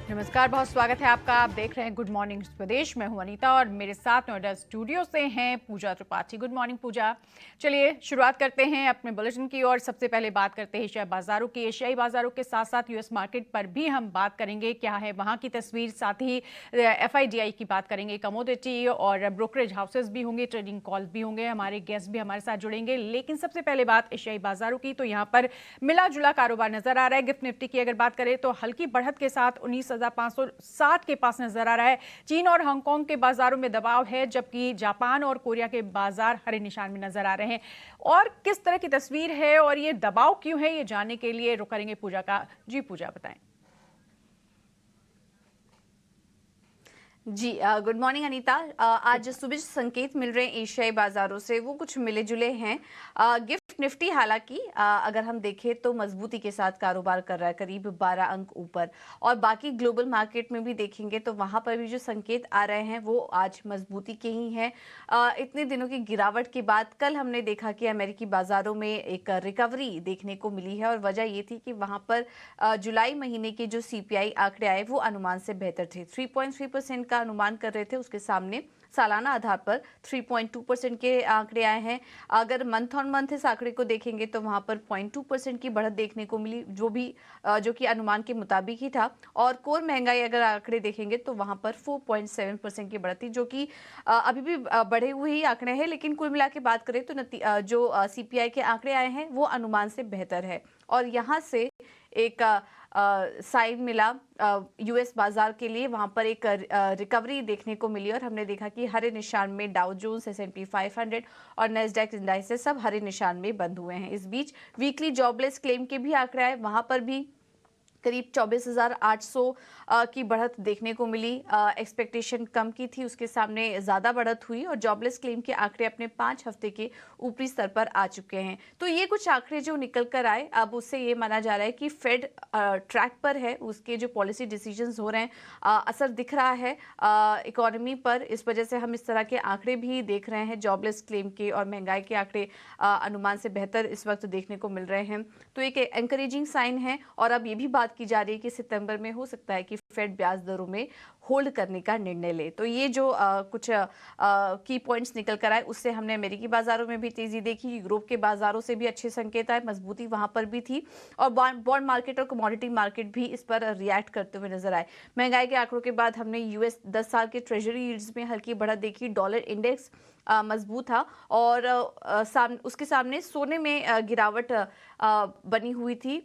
नमस्कार, बहुत स्वागत है आपका। आप देख रहे हैं गुड मॉर्निंग प्रदेश। मैं हूं अनीता और मेरे साथ नोएडा स्टूडियो से हैं पूजा त्रिपाठी। गुड मॉर्निंग पूजा। चलिए शुरुआत करते हैं अपने बुलेटिन की और सबसे पहले बात करते हैं एशियाई बाजारों की। एशियाई बाजारों के साथ साथ यूएस मार्केट पर भी हम बात करेंगे, क्या है वहां की तस्वीर, साथ ही एफआईडीआई की बात करेंगे, कमोडिटी और ब्रोकरेज हाउसेज भी होंगे, ट्रेडिंग कॉल भी होंगे, हमारे गेस्ट भी हमारे साथ जुड़ेंगे। लेकिन सबसे पहले बात एशियाई बाजारों की, तो यहाँ पर मिला जुला कारोबार नजर आ रहा है। गिफ्ट निफ्टी की अगर बात करें तो हल्की बढ़त के साथ 19,560 के पास नजर आ रहा है। चीन और हांगकांग के बाजारों में दबाव है, जबकि जापान और कोरिया के बाजार हरे निशान में नजर आ रहे हैं। और किस तरह की तस्वीर है और ये दबाव क्यों है, ये जानने के लिए रुख करेंगे पूजा का। जी पूजा, बताएं। जी गुड मॉर्निंग अनीता। आज सुबह जो संकेत मिल रहे हैं एशियाई बाजारों से वो कुछ मिले जुले हैं। गिफ्ट निफ्टी हालांकि अगर हम देखें तो मजबूती के साथ कारोबार कर रहा है, करीब 12 अंक ऊपर। और बाकी ग्लोबल मार्केट में भी देखेंगे तो वहां पर भी जो संकेत आ रहे हैं वो आज मजबूती के ही हैं। इतने दिनों की गिरावट के बाद कल हमने देखा कि अमेरिकी बाजारों में एक रिकवरी देखने को मिली है और वजह ये थी कि वहां पर जुलाई महीने के जो सीपीआई आंकड़े आए वो अनुमान से बेहतर थे। 3.3% का अनुमान कर रहे थे, उसके सामने सालाना आधार पर 3.2% के आंकड़े आए हैं। अगर मंथ ऑन मंथ इस आंकड़े को देखेंगे तो वहां पर 0.2% की बढ़त देखने को मिली, जो कि अनुमान के मुताबिक ही था। और कोर महंगाई अगर आंकड़े देखेंगे तो वहां पर 4.7% की बढ़त थी, जो कि अभी भी बढ़े हुए ही आंकड़े हैं। लेकिन कुल मिला के बात करें तो जो सीपीआई के आंकड़े आए हैं वो अनुमान से बेहतर है। और यहाँ से एक साइन मिला यूएस बाजार के लिए, वहां पर एक रिकवरी देखने को मिली और हमने देखा कि हरे निशान में डाउ जोन्स, एस&पी 500 और नेस्डैक इंडाइसेस सब हरे निशान में बंद हुए हैं। इस बीच वीकली जॉबलेस क्लेम के भी आंकड़े आए, वहां पर भी करीब 24,800 की बढ़त देखने को मिली। एक्सपेक्टेशन कम की थी, उसके सामने ज्यादा बढ़त हुई और जॉबलेस क्लेम के आंकड़े अपने 5 हफ्ते के ऊपरी स्तर पर आ चुके हैं। तो ये कुछ आंकड़े जो निकल कर आए, अब उससे ये माना जा रहा है कि फेड ट्रैक पर है, उसके जो पॉलिसी डिसीजंस हो रहे हैं असर दिख रहा है इकोनॉमी पर। इस वजह से हम इस तरह के आंकड़े भी देख रहे हैं, जॉबलेस क्लेम के और महंगाई के आंकड़े अनुमान से बेहतर इस वक्त देखने को मिल रहे हैं। तो एक एनकरेजिंग साइन है। और अब ये भी बात की जा रही है कि सितंबर में हो सकता है कि फेड ब्याज दरों में होल्ड करने का निर्णय ले। तो ये जो कुछ की पॉइंट्स निकल कर आए, उससे हमने अमेरिकी बाजारों में भी तेजी देखी, यूरोप के बाजारों से भी अच्छे संकेत आए, मजबूती वहां पर भी थी। और बॉन्ड मार्केट और कमोडिटी मार्केट भी इस पर रिएक्ट करते हुए नजर आए। महंगाई के आंकड़ों के बाद हमने यूएस 10 साल के ट्रेजरी यील्ड्स में हल्की बढ़त देखी। डॉलर इंडेक्स मजबूत था और उसके सामने सोने में गिरावट बनी हुई थी।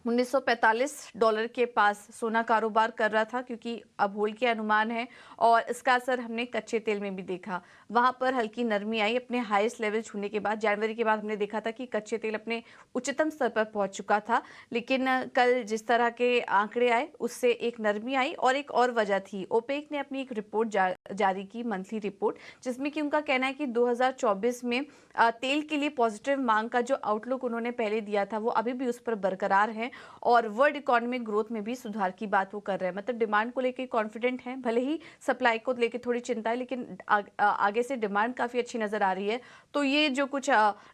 $1945 के पास सोना कारोबार कर रहा था, क्योंकि अब होल्ड के अनुमान है। और इसका असर हमने कच्चे तेल में भी देखा, वहां पर हल्की नरमी आई अपने हाईएस्ट लेवल छूने के बाद। जनवरी के बाद हमने देखा था कि कच्चे तेल अपने उच्चतम स्तर पर पहुंच चुका था। लेकिन कल जिस तरह के आंकड़े आए उससे एक नरमी आई। और एक और वजह थी, ओपेक ने अपनी एक रिपोर्ट जारी की, मंथली रिपोर्ट, जिसमें कि उनका कहना है कि 2024 में तेल के लिए पॉजिटिव मांग का जो आउटलुक उन्होंने पहले दिया था वो अभी भी उस पर बरकरार है। और वर्ल्ड इकोनॉमिक ग्रोथ में भी सुधार की बात वो कर रहे हैं। मतलब डिमांड को लेकर कॉन्फिडेंट हैं, भले ही सप्लाई को लेकर थोड़ी चिंता है, लेकिन आगे से डिमांड काफी अच्छी नजर आ रही है। तो ये जो कुछ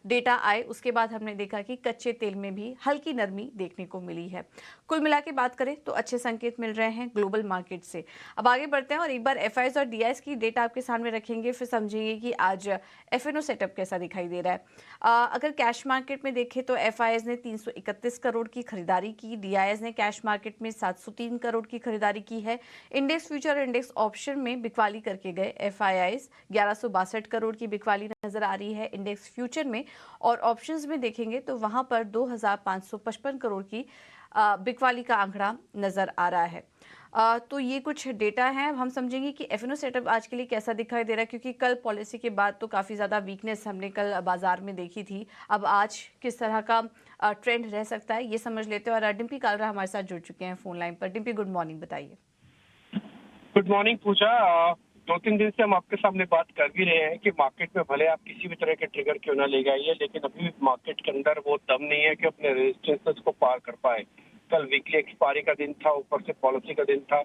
डेटा आए उसके बाद हमने देखा कि कच्चे तेल में भी हल्की नरमी देखने को मिली है। कुल मिला के बात करें तो अच्छे संकेत मिल रहे हैं ग्लोबल मार्केट से। अब आगे बढ़ते हैं और एक बार एफआईआई और डीआईएस की डेटा आपके सामने रखेंगे, फिर समझेंगे कि आज एफएनओ सेटअप कैसा दिखाई दे रहा है। अगर कैश मार्केट में देखें तो एफआईआई ने 331 करोड़ की खरीदारी की, डीआईएस ने कैश मार्केट में 703 करोड़ की खरीदारी की है। इंडेक्स फ्यूचर और इंडेक्स ऑप्शन में बिकवाली करके गए एफआईआई 1162 करोड़ की बिकवाली नजर आ रही है इंडेक्स फ्यूचर में। और ऑप्शंस में देखेंगे तो वहां पर 2555 करोड़ की बिकवाली का आंकड़ा नजर आ रहा है। तो ये कुछ डेटा है। अब हम समझेंगे कि एफएनओ सेटअप आज के लिए कैसा दिखाई दे रहा है, क्योंकि कल पॉलिसी के बाद तो काफ़ी ज़्यादा वीकनेस हमने कल बाजार में देखी थी। अब आज किस तरह का ट्रेंड रह सकता है ये समझ लेते हैं। और डिम्पी कालरा हमारे साथ जुड़ चुके हैं फोन लाइन पर। डिम्पी, गुड मॉर्निंग, बताइए। गुड मॉर्निंग पूजा। 2-3 दिन से हम आपके सामने बात कर भी रहे हैं कि मार्केट में भले आप किसी भी तरह के ट्रिगर क्यों ना ले आइए, लेकिन अभी भी मार्केट के अंदर वो दम नहीं है कि अपने रेजिस्टेंसेस को पार कर पाए। कल वीकली एक्सपायरी का दिन था, ऊपर से पॉलिसी का दिन था।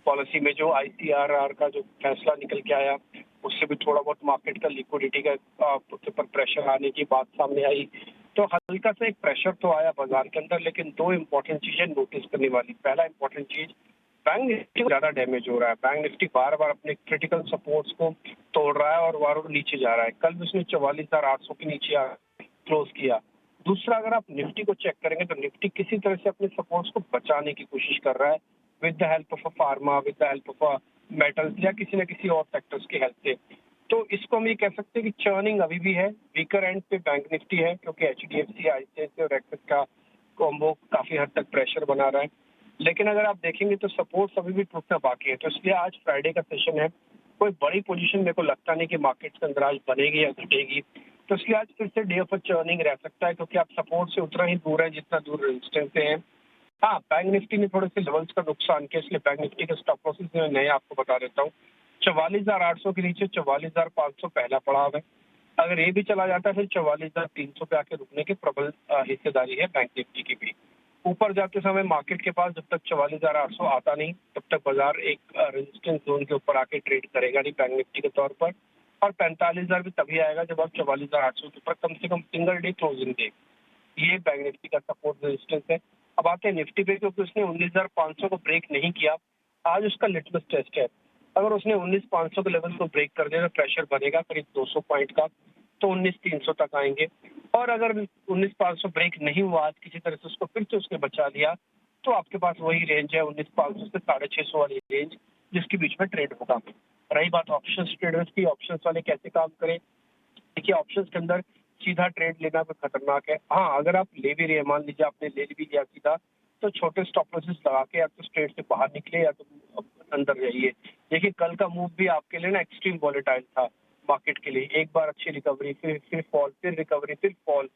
पॉलिसी में जो आईसीआरआर का जो फैसला निकल के आया उससे भी थोड़ा बहुत मार्केट का लिक्विडिटी का उसके ऊपर प्रेशर आने की बात सामने आई। तो हल्का सा एक प्रेशर तो आया बाजार के अंदर, लेकिन दो इम्पोर्टेंट चीजें नोटिस करने वाली। पहला इम्पोर्टेंट चीज, बैंक निफ्टी को ज्यादा डैमेज हो रहा है। बैंक निफ्टी बार बार अपने क्रिटिकल सपोर्ट्स को तोड़ रहा है और बार बार नीचे जा रहा है। कल भी उसने 44,800 के नीचे क्लोज किया। दूसरा, अगर आप निफ्टी को चेक करेंगे तो निफ्टी किसी तरह से अपने सपोर्ट्स को बचाने की कोशिश कर रहा है with the help of a pharma, with the help of a metals या किसी न किसी और सेक्टर्स की हेल्प से। तो इसको हम ये कह सकते हैं कि चर्निंग अभी भी है। वीकर एंड पे बैंक निफ्टी है क्योंकि एचडीएफसी, आईसीआईसी और एक्सिस का कॉम्बो काफी हद तक प्रेशर बना रहा है। लेकिन अगर आप देखेंगे तो सपोर्ट्स अभी भी टूटना बाकी है। तो इसलिए आज फ्राइडे का सेशन है, कोई बड़ी पोजीशन मेरे को लगता नहीं कि मार्केट के अंदर आज बनेगी या घटेगी। तो इसलिए आज फिर से डे ऑफ चर्निंग रह सकता है क्योंकि आप सपोर्ट से उतना ही दूर है जितना दूर रेजिस्टेंस से है। हाँ, बैंक निफ्टी ने थोड़े से लेवल्स का नुकसान किया, इसलिए बैंक निफ्टी के स्टॉप लॉसेस मैं नए आपको बता देता हूँ। 44,800 के नीचे 44,500 पहला पड़ाव है। अगर ये भी चला जाता है फिर 44,300 पे आके रुकने की प्रबल हिस्सेदारी है बैंक निफ्टी की भी। ऊपर जाते समय मार्केट के पास जब तक 44,800 आता नहीं तब तक बाजार एक रेजिस्टेंस जोन के ऊपर आके ट्रेड करेगा नहीं बैंक निफ्टी के तौर पर। और 45,000 भी तभी आएगा जब आप 44,800 के ऊपर कम से कम सिंगल डे क्लोजिंग दे। ये बैंक निफ्टी का सपोर्ट रेजिस्टेंस है। अब आते हैं निफ्टी पे क्योंकि उसने 19,500 को ब्रेक नहीं किया। आज उसका लिटमस टेस्ट है। अगर उसने 19,500 के लेवल को ब्रेक कर दिया तो प्रेशर बनेगा करीब 200 पॉइंट का, तो 19,300 तक आएंगे। और अगर 19,500 ब्रेक नहीं हुआ आज किसी तरह से उसको फिर से उसने बचा लिया तो आपके पास वही रेंज है 19,500 से 650 वाली रेंज जिसके बीच में ट्रेड होगा। रही बात ऑप्शंस ट्रेडर्स की, ऑप्शंस वाले कैसे काम करें? देखिए, ऑप्शंस के अंदर सीधा ट्रेड लेना भी खतरनाक है। हाँ, अगर आप ले भी रहे हैं, मान लीजिए आपने ले भी लिया सीधा, तो छोटे स्टॉप लॉसेस लगा के या तो ट्रेड से बाहर निकले या तो अंदर जाइए। देखिए, कल का मूव भी आपके लिए ना एक्सट्रीम वॉलेटाइल था मार्केट के लिए। एक बार अच्छी रिकवरी, फिर फॉल, फिर रिकवरी, फिर फॉल।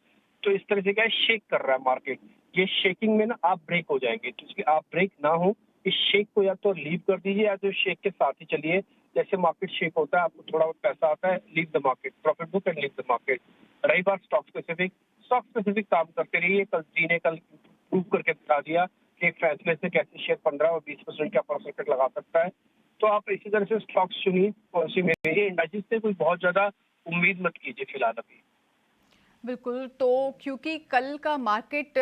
तो इस तरह से क्या है, शेक कर रहा है मार्केट। ये शेकिंग में ना आप ब्रेक हो जाएंगे, तो इसलिए आप ब्रेक ना हो इस शेक को या तो लीव कर दीजिए या तो शेक के साथ ही चलिए। जैसे मार्केट शेक होता है, आपको थोड़ा बहुत पैसा आता है, leave the market, profit book and leave the market. रही बात स्टॉक स्पेसिफिक काम करते रहिए। कल जी ने कल प्रूव करके दिखा दिया कि एक फैसले से कैसे शेयर 15 और 20% का परसेंटेज लगा सकता है। तो आप इसी तरह से स्टॉक्स चुनिए, पॉलिसी में रहिए। इंडाइसेस से कोई बहुत ज्यादा उम्मीद मत कीजिए फिलहाल अभी। बिल्कुल, तो क्योंकि कल का मार्केट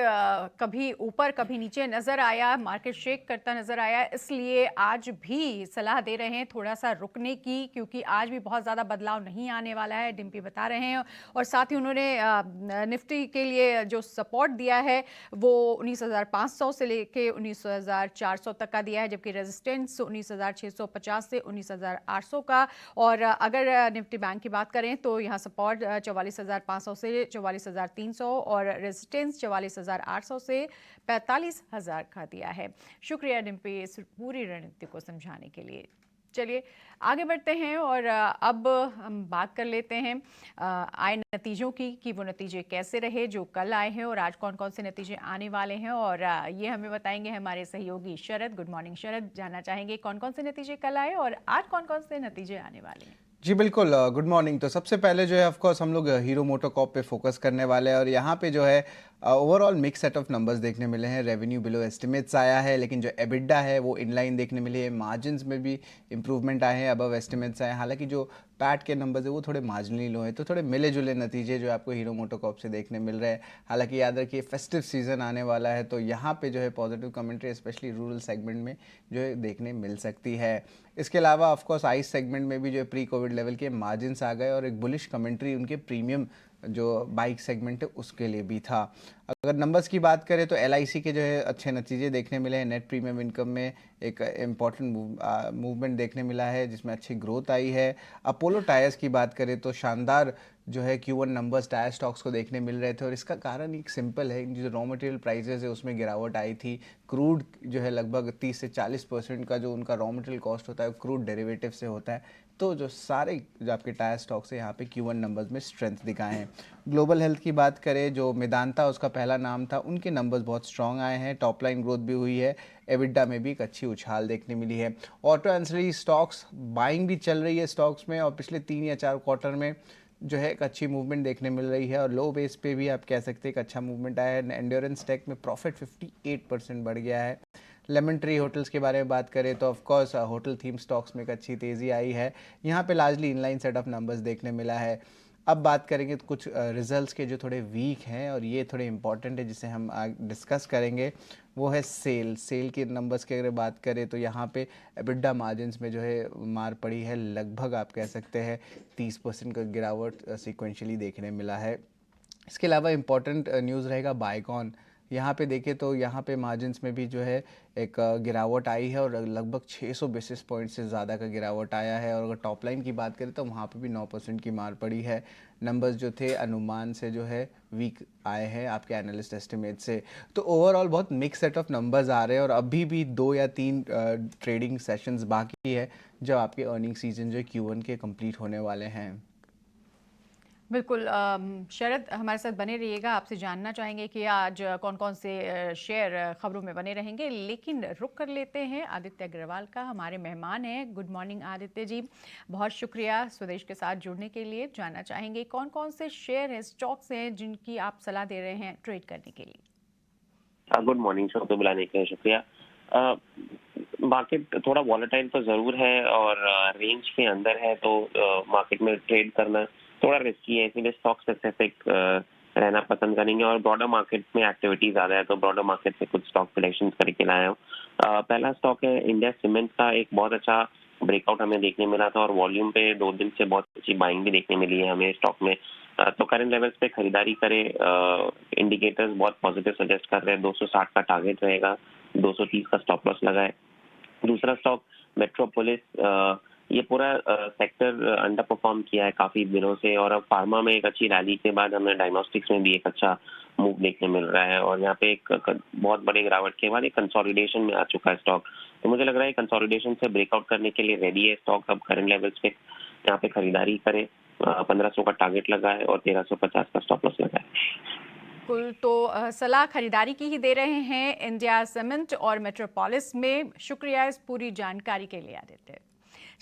कभी ऊपर कभी नीचे नज़र आया, मार्केट शेक करता नज़र आया, इसलिए आज भी सलाह दे रहे हैं थोड़ा सा रुकने की, क्योंकि आज भी बहुत ज़्यादा बदलाव नहीं आने वाला है, डिम्पी बता रहे हैं। और साथ ही उन्होंने निफ्टी के लिए जो सपोर्ट दिया है वो 19,500 से लेके 19,400 तक का दिया है, जबकि रेजिस्टेंस 19,650 से 19,800 का। और अगर निफ्टी बैंक की बात करें तो यहाँ सपोर्ट 44,500 से 44,300 और रेजिस्टेंस 44,800 से 45,000 का दिया है। शुक्रिया डिम्पी इस पूरी रणनीति को समझाने के लिए। चलिए आगे बढ़ते हैं और अब हम बात कर लेते हैं आए नतीजों की कि वो नतीजे कैसे रहे जो कल आए हैं और आज कौन कौन से नतीजे आने वाले हैं। और ये हमें बताएंगे हमारे सहयोगी शरद। गुड मॉर्निंग शरद, जानना चाहेंगे कौन कौन से नतीजे कल आए और आज कौन कौन से नतीजे आने वाले हैं। जी बिल्कुल, गुड मॉर्निंग। तो सबसे पहले जो है ऑफ कोर्स हम लोग हीरो मोटोकॉर्प पे फोकस करने वाले हैं और यहाँ पे जो है overall mix set of numbers देखने मिले हैं। रेवेन्यू बिलो एस्टिमेट्स आया है, लेकिन जो एबिडा है वो इनलाइन देखने मिली है। मार्जिन्स में भी इंप्रूवमेंट आए हैं, अबव एस्टिमेट्स आए हैं। हालांकि जो पैट के नंबर्स है वो थोड़े मार्जिनली लो हैं, तो थोड़े मिले जुले नतीजे जो आपको हीरो मोटोकॉर्प से देखने मिल रहे हैं। हालांकि याद रखिए फेस्टिव सीजन आने वाला है, तो यहाँ पे जो है positive commentary specially rural segment में जो है देखने मिल सकती है। इसके अलावा ऑफकोर्स आइस सेगमेंट में भी जो है प्री कोविड लेवल के मार्जिन्स आ गए और एक बुलिश कमेंट्री उनके प्रीमियम जो बाइक सेगमेंट है उसके लिए भी था। अगर नंबर्स की बात करें तो LIC के जो है अच्छे नतीजे देखने मिले हैं। नेट प्रीमियम इनकम में एक इम्पॉर्टेंट मूवमेंट देखने मिला है जिसमें अच्छी ग्रोथ आई है। अपोलो टायर्स की बात करें तो शानदार जो है Q1 नंबर्स टायर स्टॉक्स को देखने मिल रहे थे और इसका कारण एक सिंपल है, जो रॉ मटेरियल प्राइसेस है उसमें गिरावट आई थी। क्रूड जो है लगभग 30 से 40% का जो उनका रॉ मटेरियल कॉस्ट होता है क्रूड डेरिवेटिव से होता है। तो जो सारे जो आपके टायर स्टॉक्स है यहाँ पे Q1 नंबर्स में स्ट्रेंथ दिखाए हैं। ग्लोबल हेल्थ की बात करें, जो मेदांता उसका पहला नाम था, उनके नंबर्स बहुत स्ट्रॉन्ग आए हैं। टॉप लाइन ग्रोथ भी हुई है, एबिडा में भी एक अच्छी उछाल देखने मिली है। ऑटो एंसिलरी स्टॉक्स बाइंग भी चल रही है स्टॉक्स में और पिछले 3 या 4 क्वार्टर में जो है एक अच्छी मूवमेंट देखने मिल रही है और लो बेस पे भी आप कह सकते हैं एक अच्छा मूवमेंट आया है। एंड्योरेंस टेक में प्रॉफिट 58% बढ़ गया है। लेमन ट्री होटल्स के बारे में बात करें तो ऑफकोर्स होटल थीम स्टॉक्स में एक अच्छी तेज़ी आई है। यहाँ पे largely inline set of numbers देखने मिला है। अब बात करेंगे तो कुछ रिजल्ट्स के जो थोड़े वीक हैं और ये थोड़े इंपॉर्टेंट है जिसे हम डिस्कस करेंगे। वो है सेल के नंबर्स की अगर बात करें तो यहाँ पे एबिडा मार्जिन्स में जो है मार पड़ी है, लगभग आप कह सकते हैं 30% का गिरावट सीक्वेंशियली देखने मिला है। इसके अलावा इम्पॉर्टेंट न्यूज़ रहेगा बायकॉन। यहाँ पे देखें तो यहाँ पे मार्जिन्स में भी जो है एक गिरावट आई है और लगभग 600 बेसिस पॉइंट से ज़्यादा का गिरावट आया है। और अगर टॉप लाइन की बात करें तो वहाँ पे भी 9% की मार पड़ी है। नंबर्स जो थे अनुमान से जो है वीक आए हैं आपके एनालिस्ट एस्टिमेट से। तो ओवरऑल बहुत मिक्स सेट ऑफ नंबर्स आ रहे हैं और अभी भी 2 या 3 ट्रेडिंग सेशंस बाकी है जब आपके अर्निंग सीजन जो Q1 के कंप्लीट होने वाले हैं। बिल्कुल शरद हमारे साथ बने रहिएगा। आपसे जानना चाहेंगे कि आज कौन कौन से शेयर खबरों में बने रहेंगे, लेकिन रुक कर लेते हैं आदित्य अग्रवाल का, हमारे मेहमान हैं। गुड मॉर्निंग आदित्य जी, बहुत शुक्रिया स्वदेश के साथ जुड़ने के लिए। जानना चाहेंगे कौन कौन से शेयर हैं, स्टॉक्स हैं जिनकी आप सलाह दे रहे हैं ट्रेड करने के लिए। गुड मॉर्निंग, शो पे बुलाने के लिए शुक्रिया। मार्केट थोड़ा वॉलेटाइल तो ज़रूर है और रेंज के अंदर है, तो मार्केट में ट्रेड करना थोड़ा रिस्की है, इसलिए स्टॉक स्पेसिफिक रहना पसंद करेंगे। और ब्रॉडर मार्केट में एक्टिविटी ज़्यादा है, तो ब्रॉडर मार्केट से कुछ स्टॉक सिलेक्शन करके लाया हूँ। पहला स्टॉक है इंडिया सीमेंट का। एक बहुत अच्छा ब्रेकआउट हमें देखने मिला था और वॉल्यूम पे 2 दिन से बहुत अच्छी बाइंग भी देखने मिली है हमें स्टॉक में। तो करंट लेवल्स पे खरीदारी करें। इंडिकेटर्स बहुत पॉजिटिव सजेस्ट कर रहे हैं। 260 का टारगेट रहेगा, 230 का स्टॉप लॉस लगा है। दूसरा स्टॉक मेट्रोपोलिस। ये पूरा सेक्टर अंडर परफॉर्म किया है काफी दिनों से, और अब फार्मा में एक अच्छी रैली के बाद हमें डायग्नोस्टिक्स में भी एक अच्छा मूव देखने मिल रहा है, और यहाँ पे एक बहुत बड़े गिरावट के बाद एक कंसोलिडेशन में आ चुका है स्टॉक। तो मुझे लग रहा है कंसोलिडेशन से ब्रेकआउट करने के लिए रेडी है स्टॉक। अब करंट लेवल्स पे यहाँ पे खरीदारी करें। 1500 का टारगेट लगा है और 1350 का स्टॉप लॉस लगा है। कुल तो सलाह खरीदारी की ही दे रहे हैं इंडिया सीमेंट और मेट्रोपोलिस में। शुक्रिया इस पूरी जानकारी के लिए आदित्य।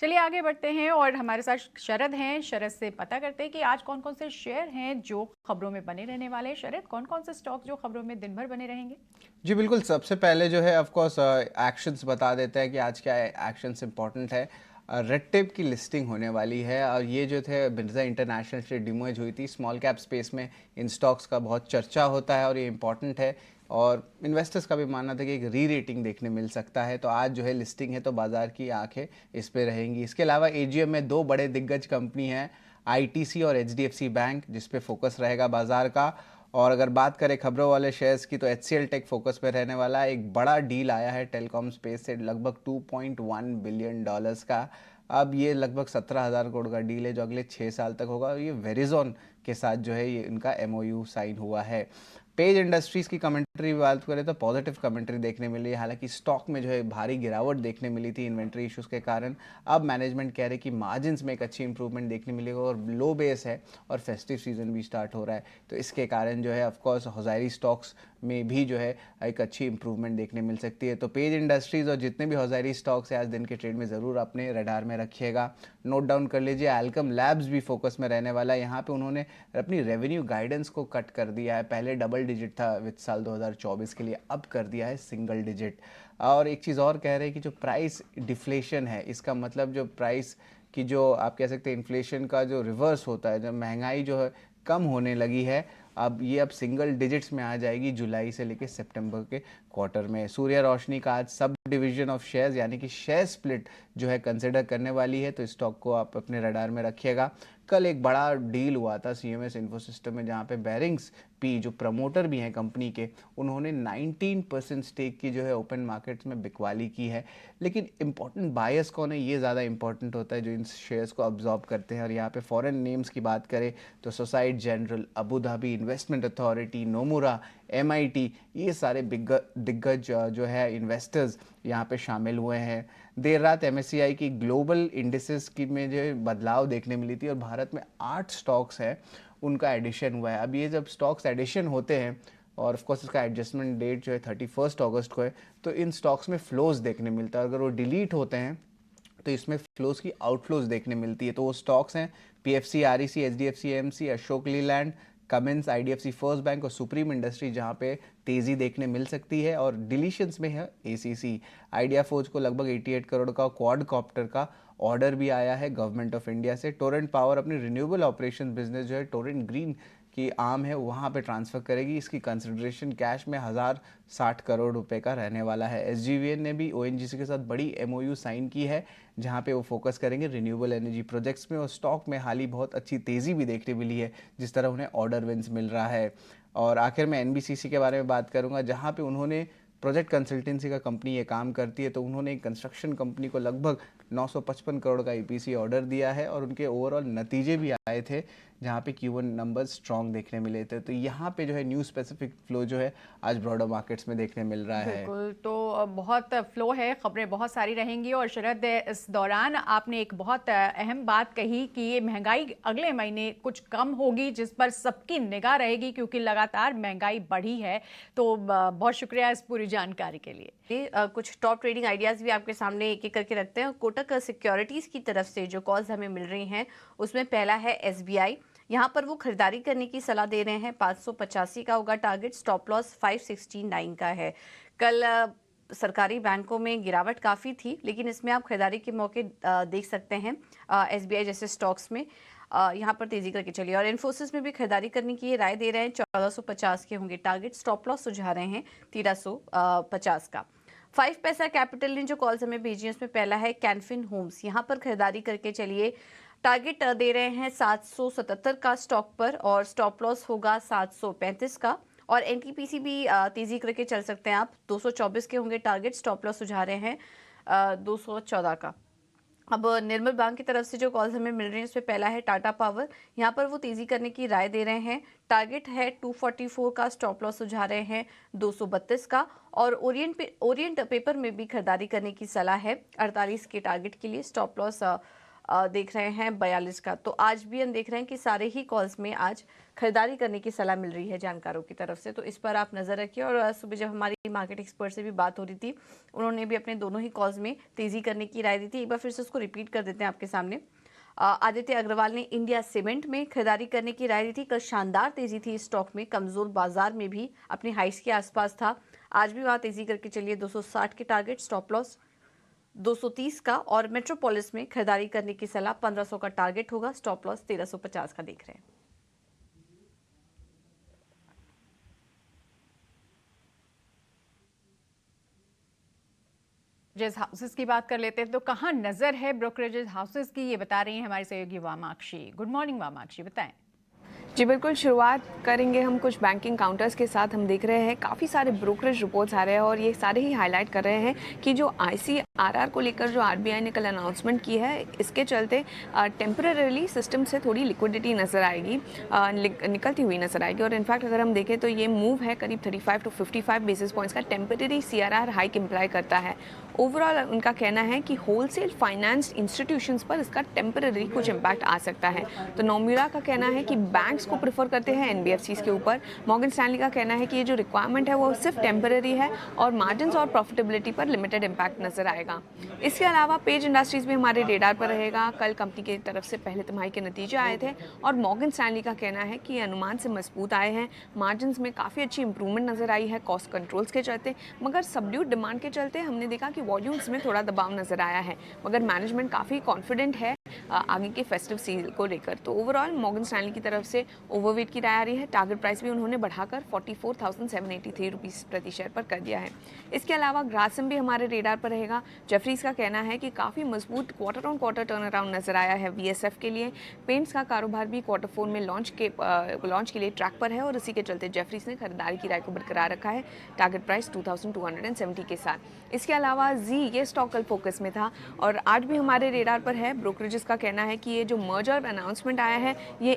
चलिए आगे बढ़ते हैं और हमारे साथ शरद हैं। शरद से पता करते हैं कि आज कौन कौन से शेयर हैं जो खबरों में बने रहने वाले हैं। शरद, कौन कौन से स्टॉक जो खबरों में दिन भर बने रहेंगे? जी बिल्कुल, सबसे पहले जो है ऑफ कोर्स एक्शंस बता देता है कि आज क्या एक्शंस इंपॉर्टेंट है। रेड टेप की लिस्टिंग होने वाली है और ये जो थे बिरजा इंटरनेशनल से डिमर्ज हुई थी। स्मॉल कैप स्पेस में इन स्टॉक्स का बहुत चर्चा होता है और ये इंपॉर्टेंट है, और इन्वेस्टर्स का भी मानना था कि एक री रेटिंग देखने मिल सकता है। तो आज जो है लिस्टिंग है तो बाजार की आंखें इस पे रहेंगी। इसके अलावा एजीएम में 2 बड़े दिग्गज कंपनी हैं, आईटीसी और एचडीएफसी बैंक, जिस पे फोकस रहेगा बाजार का। और अगर बात करें खबरों वाले शेयर्स की तो एचसीएल टेक फोकस पे रहने वाला है। एक बड़ा डील आया है टेलीकॉम स्पेस से, लगभग $2.1 बिलियन का। अब ये लगभग 17,000 करोड़ का डील है जो अगले 6 साल तक होगा। ये वेरिजॉन के साथ जो है ये इनका एमओयू साइन हुआ है। पेज इंडस्ट्रीज़ की कमेंट्री बात करें तो पॉजिटिव कमेंट्री देखने मिली है। हालांकि स्टॉक में जो है भारी गिरावट देखने मिली थी इन्वेंट्री इश्यूज़ के कारण। अब मैनेजमेंट कह रहे हैं कि मार्जिन्स में एक अच्छी इंप्रूवमेंट देखने मिलेगा और लो बेस है और फेस्टिव सीजन भी स्टार्ट हो रहा है, तो इसके कारण जो है ऑफकोर्स हौजारी स्टॉक्स में भी जो है एक अच्छी इंप्रूवमेंट देखने मिल सकती है। तो पेज इंडस्ट्रीज़ और जितने भी हौजारी स्टॉक्स है आज दिन के ट्रेड में ज़रूर अपने रडार में रखिएगा, नोट डाउन कर लीजिए। एल्कम लैब्स भी फोकस में रहने वाला है। यहाँ पे उन्होंने अपनी रेवेन्यू गाइडेंस को कट कर दिया है। पहले डबल डिजिट था वित्त साल 2024 के लिए, अब कर दिया है सिंगल डिजिट। और एक चीज़ और कह रहे हैं कि जो प्राइस डिफ्लेशन है, इसका मतलब जो प्राइस की जो आप कह सकते हैं इन्फ्लेशन का जो रिवर्स होता है, जब महंगाई जो है कम होने लगी है, अब सिंगल डिजिट्स में आ जाएगी जुलाई से लेकर सितंबर के क्वार्टर में। सूर्य रोशनी का आज सब डिवीजन ऑफ शेयर्स यानी कि शेयर स्प्लिट जो है कंसिडर करने वाली है, तो स्टॉक को आप अपने रडार में रखिएगा। कल एक बड़ा डील हुआ था सीएमएस इन्फोसिस्टम में, जहाँ पे बेरिंग्स पी जो प्रमोटर भी हैं कंपनी के, उन्होंने 19% स्टेक की जो है ओपन मार्केट्स में बिकवाली की है। लेकिन इंपॉर्टेंट बायर्स कौन है, ये ज़्यादा इंपॉर्टेंट होता है जो इन शेयर्स को अब्जॉर्ब करते हैं। और यहाँ पे फॉरेन नेम्स की बात करें तो society general, Abu Dhabi investment authority, Nomura, MIT, ये सारे दिग्गज जो है इन्वेस्टर्स यहाँ पे शामिल हुए हैं। देर रात एमएससीआई की ग्लोबल इंडिसेस की में जो बदलाव देखने मिली थी और भारत में 8 स्टॉक्स हैं उनका एडिशन हुआ है। अब ये जब स्टॉक्स एडिशन होते हैं और ऑफकोर्स इसका एडजस्टमेंट डेट जो है 31 अगस्त को है, तो इन स्टॉक्स में फ्लोज देखने मिलता है। अगर वो डिलीट होते हैं तो इसमें फ्लोज की आउटफ्लोज देखने मिलती है। तो वो स्टॉक्स हैं PFC, REC, HDFC AMC, Ashok Leyland, Cummins, IDFC first bank और सुप्रीम इंडस्ट्री, जहां पे तेज़ी देखने मिल सकती है। और डिलीशंस में है एसीसी। आइडिया फोर्ज को लगभग 88 करोड़ का क्वाड कॉप्टर का ऑर्डर भी आया है गवर्नमेंट ऑफ इंडिया से। टोरेंट पावर अपनी रिन्यूएबल ऑपरेशन बिजनेस जो है टोरेंट ग्रीन कि आम है वहाँ पे ट्रांसफ़र करेगी। इसकी कंसिडरेशन कैश में 1060 करोड़ रुपए का रहने वाला है। SGVN ने भी ONGC के साथ बड़ी MOU साइन की है, जहाँ पे वो फोकस करेंगे रिन्यूएबल एनर्जी प्रोजेक्ट्स में, और स्टॉक में हाल ही बहुत अच्छी तेज़ी भी देखने मिली है, जिस तरह उन्हें ऑर्डर विंस मिल रहा है। और आखिर में NBCC के बारे में बात करूँगा, जहाँ पे उन्होंने प्रोजेक्ट कंसल्टेंसी का कंपनी ये काम करती है, तो उन्होंने एक कंस्ट्रक्शन कंपनी को लगभग 955 करोड़ का EPC ऑर्डर दिया है, और उनके ओवरऑल नतीजे भी आए थे, जहाँ पे Q1 नंबर्स स्ट्रॉन्ग देखने मिले थे। तो यहाँ पे जो है न्यू स्पेसिफिक फ्लो जो है आज ब्रॉडर मार्केट्स में देखने मिल रहा है। बिल्कुल, तो बहुत फ्लो है, खबरें बहुत सारी रहेंगी। और शरद, इस दौरान आपने एक बहुत अहम बात कही कि ये महंगाई अगले महीने कुछ कम होगी, जिस पर सबकी निगाह रहेगी, क्योंकि लगातार महंगाई बढ़ी है। तो बहुत शुक्रिया इस पूरी जानकारी के लिए। कुछ टॉप ट्रेडिंग आइडियाज भी आपके सामने एक एक करके रखते हैं। कोटक सिक्योरिटीज की तरफ से जो कॉल्स हमें मिल रही हैं, उसमें पहला है SBI। यहाँ पर वो खरीदारी करने की सलाह दे रहे हैं। 585 का होगा टारगेट, स्टॉप लॉस 569 का है। कल सरकारी बैंकों में गिरावट काफ़ी थी, लेकिन इसमें आप खरीदारी के मौके देख सकते हैं। SBI जैसे स्टॉक्स में यहाँ पर तेजी करके चलिए। और इन्फोसिस में भी खरीदारी करने की राय दे रहे हैं। 1450 के होंगे टारगेट, स्टॉप लॉस सुझा रहे हैं 1350 का। 5 पैसा कैपिटल ने जो कॉल्स हमें भेजी है, उसमें पहला है कैनफिन होम्स। यहाँ पर खरीदारी करके चलिए, टारगेट दे रहे हैं 777 का स्टॉक पर, और स्टॉप लॉस होगा 735 का। और NTPC भी तेजी करके चल सकते हैं आप, 224 के होंगे टारगेट, स्टॉप लॉस सुझा रहे हैं 214 का। अब निर्मल बैंक की तरफ से जो कॉल्स हमें मिल रही हैं, उसमें पहला है टाटा पावर। यहाँ पर वो तेजी करने की राय दे रहे हैं। टारगेट है 244 का, स्टॉप लॉस सुझा रहे हैं 232 का। और ओरिएंट पेपर में भी खरीदारी करने की सलाह है 48 के टारगेट के लिए, स्टॉप लॉस देख रहे हैं 42 का। तो आज भी हम देख रहे हैं कि सारे ही कॉल्स में आज खरीदारी करने की सलाह मिल रही है जानकारों की तरफ से, तो इस पर आप नज़र रखिए। और सुबह जब हमारी मार्केट एक्सपर्ट से भी बात हो रही थी, उन्होंने भी अपने दोनों ही कॉल्स में तेज़ी करने की राय दी थी। एक बार फिर से उसको रिपीट कर देते हैं आपके सामने। आदित्य अग्रवाल ने इंडिया सीमेंट में खरीदारी करने की राय दी थी। कल शानदार तेजी थी स्टॉक में, कमजोर बाजार में भी अपने हाइस के आसपास था। आज भी वहाँ तेजी करके चलिए, 260 के टारगेट, स्टॉप लॉस 230 का। और मेट्रोपोलिस में खरीदारी करने की सलाह, 1500 का टारगेट होगा, स्टॉप लॉस 1350 का देख रहे हैं। ब्रोकरेज हाउसेस की बात कर लेते हैं, तो कहाँ नजर है ब्रोकरेज हाउसेस की, ये बता रही हैं हमारी सहयोगी वामाक्षी। गुड मॉर्निंग वामाक्षी, बताएं। जी बिल्कुल, शुरुआत करेंगे हम कुछ बैंकिंग काउंटर्स के साथ। हम देख रहे हैं काफ़ी सारे ब्रोकरेज रिपोर्ट्स आ रहे हैं, और ये सारे ही हाईलाइट कर रहे हैं कि जो ICRR को लेकर जो RBI ने कल अनाउंसमेंट की है, इसके चलते टेम्परेरीली सिस्टम से थोड़ी लिक्विडिटी नज़र आएगी, निकलती हुई नज़र आएगी। और इनफैक्ट अगर हम देखें तो ये मूव है करीब 35 to 55 बेसिस पॉइंट्स का टेम्परेरी CRR हाइक इम्प्लाई करता है। ओवरऑल उनका कहना है कि होलसेल फाइनेंस इंस्टीट्यूशंस पर इसका टेम्परेरी कुछ इम्पैक्ट आ सकता है। तो नोम्यूरा का कहना है कि बैंक्स को प्रेफर करते हैं NBFCs के ऊपर। मॉर्गन स्टैनली का कहना है कि ये जो रिक्वायरमेंट है वो सिर्फ टेम्परेरी है, और मार्जिन्स और प्रॉफिटेबिलिटी पर लिमिटेड इम्पैक्ट नजर आएगा। इसके अलावा पेज इंडस्ट्रीज भी हमारे रेडार पर रहेगा। कल कंपनी की तरफ से पहले तिमाही के नतीजे आए थे, और मॉर्गन स्टैनली का कहना है कि अनुमान से मजबूत आए हैं। मार्जिन्स में काफ़ी अच्छी इंप्रूवमेंट नजर आई है कॉस्ट कंट्रोल्स के चलते, मगर सबड्यूड डिमांड के चलते हमने देखा कि वॉल्यूम्स में थोड़ा दबाव नजर आया है। मगर मैनेजमेंट काफ़ी कॉन्फिडेंट है आगे के फेस्टिव सीजन को लेकर। तो ओवरऑल मॉर्गन स्टैनली की तरफ से ओवरवेट की राय आ रही है। टारगेट प्राइस भी उन्होंने बढ़ाकर 44,783 रुपीज़ प्रति शेयर पर कर दिया है। इसके अलावा ग्रासिम भी हमारे रेडार पर रहेगा। जेफरीज का कहना है कि काफ़ी मजबूत quarter on quarter turn around नजर आया है VSF के लिए। पेंट्स का कारोबार भी Q4 में लॉन्च के लिए ट्रैक पर है, और इसी के चलते जेफरीज ने खरीदारी की राय को बरकरार रखा है, टारगेट प्राइस 2270 के साथ। इसके अलावा ये स्टॉक कल फोकस में था, और आज भी हमारे रेडार पर है। ब्रोकरेजेस का कहना है कि ये जो मर्जर अनाउंसमेंट आया है, ये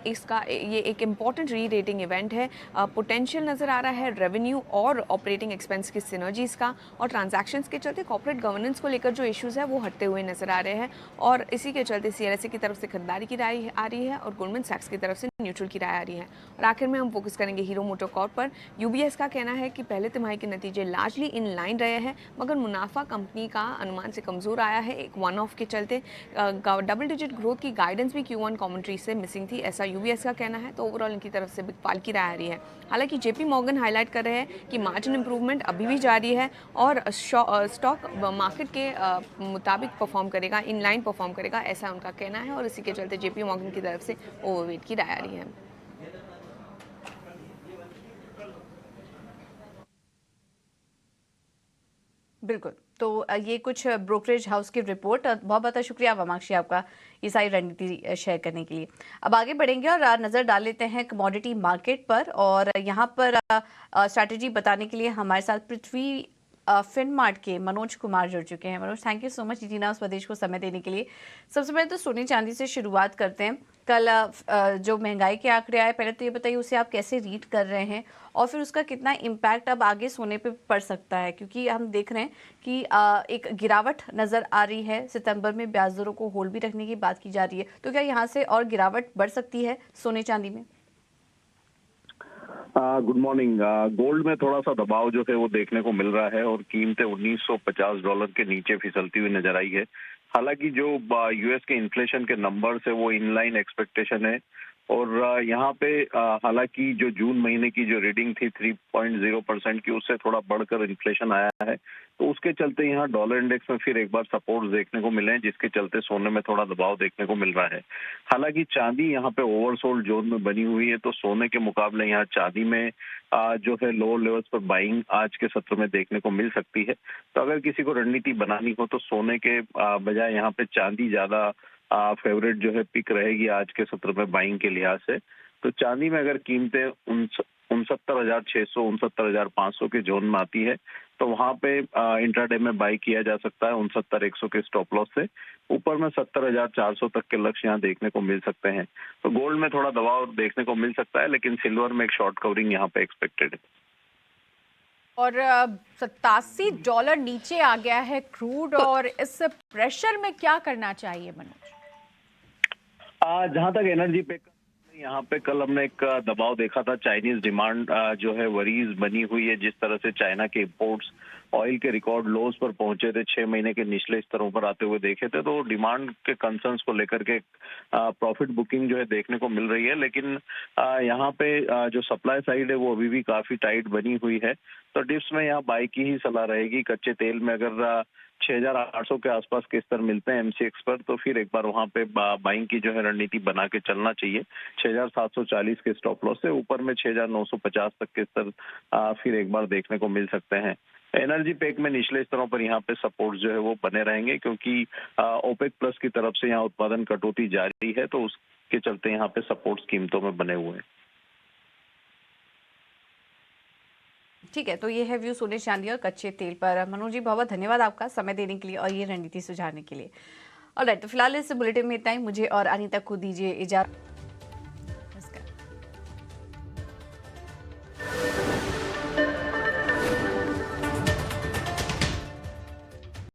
एक इम्पॉर्टेंट री रेटिंग इवेंट है। पोटेंशियल नज़र आ रहा है रेवेन्यू और ऑपरेटिंग एक्सपेंस की सिनर्जीज का, और ट्रांजैक्शंस के चलते कॉर्पोरेट गवर्नेंस को लेकर जो इश्यूज़ है वो हटते हुए नजर आ रहे हैं, और इसी के चलते CLSA की तरफ से खरीदारी की राय आ रही है, और गोल्डमैन सैक्स की तरफ से न्यूट्रल की राय आ रही है। और आखिर में हम फोकस करेंगे हीरो मोटोकॉर्प पर। UBS का कहना है कि पहले तिमाही के नतीजे लार्जली इन लाइन रहे हैं, मगर मुनाफा कंपनी का अनुमान से कमज़ोर आया है, एक वन ऑफ के चलते। डबल डिजिट ग्रोथ की गाइडेंस भी Q1 कमेंट्री से मिसिंग थी, ऐसा UBS का कहना है। तो ओवरऑल इनकी तरफ से बिकपाल की राय आ रही है। हालांकि JP मॉर्गन हाईलाइट कर रहे हैं कि मार्जिन इंप्रूवमेंट अभी भी जारी है, और स्टॉक मार्केट के मुताबिक परफॉर्म करेगा, इन लाइन परफॉर्म करेगा, ऐसा उनका कहना है, और इसी के चलते JP मॉर्गन की तरफ से ओवरवेट की राय आ रही है। बिल्कुल। तो ये कुछ ब्रोकरेज हाउस की रिपोर्ट। बहुत बहुत शुक्रिया वामाक्षी आपका ये सारी रणनीति शेयर करने के लिए। अब आगे बढ़ेंगे और नज़र डाल लेते हैं कमोडिटी मार्केट पर, और यहाँ पर स्ट्रैटेजी बताने के लिए हमारे साथ पृथ्वी फिनमार्ट के मनोज कुमार जुड़ चुके हैं। Manoj, thank you so much जीना स्वदेश को समय देने के लिए। सबसे पहले तो सोने चांदी से शुरुआत करते हैं। कल जो महंगाई के आंकड़े आए, पहले तो ये बताइए उसे आप कैसे रीड कर रहे हैं, और फिर उसका कितना इम्पैक्ट अब आगे सोने पे पड़ सकता है, क्योंकि हम देख रहे हैं कि एक गिरावट नज़र आ रही है। सितंबर में ब्याज दरों को होल्ड भी रखने की बात की जा रही है, तो क्या यहाँ से और गिरावट बढ़ सकती है सोने चांदी में? Good morning. गोल्ड में थोड़ा सा दबाव जो है वो देखने को मिल रहा है और कीमतें $1950 के नीचे फिसलती हुई नजर आई है। हालांकि जो यूएस के इन्फ्लेशन के नंबर्स है वो इनलाइन एक्सपेक्टेशन है, और यहाँ पे हालांकि जो जून महीने की जो रीडिंग थी 3.0% की, उससे थोड़ा बढ़कर इन्फ्लेशन आया है, तो उसके चलते यहाँ डॉलर इंडेक्स में फिर एक बार सपोर्ट देखने को मिले हैं, जिसके चलते सोने में थोड़ा दबाव देखने को मिल रहा है। हालांकि चांदी यहाँ पे ओवरसोल्ड जोन में बनी हुई है, तो सोने के मुकाबले यहाँ चांदी में जो है लोअर लेवल्स पर बाइंग आज के सत्र में देखने को मिल सकती है। तो अगर किसी को रणनीति बनानी हो तो सोने के बजाय यहाँ पे चांदी ज्यादा फेवरेट जो है पिक रहेगी आज के सत्र में बाइंग के लिहाज से। तो चांदी में अगर कीमतें 69,600 69,500 के जोन में आती है, तो वहां पे इंट्राडे में बाई किया जा सकता है 69,100 के स्टॉप लॉस से। ऊपर में 70,400 तक के लक्ष्य यहाँ देखने को मिल सकते हैं। तो गोल्ड में थोड़ा दबाव देखने को मिल सकता है, लेकिन सिल्वर में एक शॉर्ट कवरिंग यहाँ पे एक्सपेक्टेड है। और $87 नीचे आ गया है क्रूड, और इस प्रेशर में क्या करना चाहिए मनोज? जहां तक एनर्जी पे यहाँ पे कल हमने एक दबाव देखा था। चाइनीज डिमांड जो है वरीज बनी हुई है, जिस तरह से चाइना के इंपोर्ट्स ऑयल के रिकॉर्ड लोज पर पहुंचे थे, 6 महीने के निचले स्तरों पर आते हुए देखे थे, तो डिमांड के कंसर्न्स को लेकर के प्रॉफिट बुकिंग जो है देखने को मिल रही है। लेकिन यहाँ पे जो सप्लाई साइड है वो अभी भी काफी टाइट बनी हुई है, तो डिप्स में यहाँ बाई की ही सलाह रहेगी। कच्चे तेल में अगर 6,800 के आसपास के स्तर मिलते हैं एमसीएक्स पर, तो फिर एक बार वहां पे बाइंग की जो है रणनीति बना के चलना चाहिए। 6,740 के स्टॉप लॉस से ऊपर में 6,950 तक के स्तर फिर एक बार देखने को मिल सकते हैं। एनर्जी पैक में निचले स्तरों पर यहाँ पे सपोर्ट जो है वो बने रहेंगे, क्योंकि ओपेक प्लस की तरफ से यहाँ उत्पादन कटौती जारी है, तो उसके चलते यहाँ पे सपोर्ट कीमतों में बने हुए हैं। ठीक है, तो ये है व्यू सोने चांदी और कच्चे तेल पर। मनोज जी, बहुत बहुत धन्यवाद आपका समय देने के लिए और ये रणनीति सुझाने के लिए। ऑलराइट, तो फिलहाल इस बुलेटिन में इतना ही। मुझे और अनीता को दीजिए इजाजत।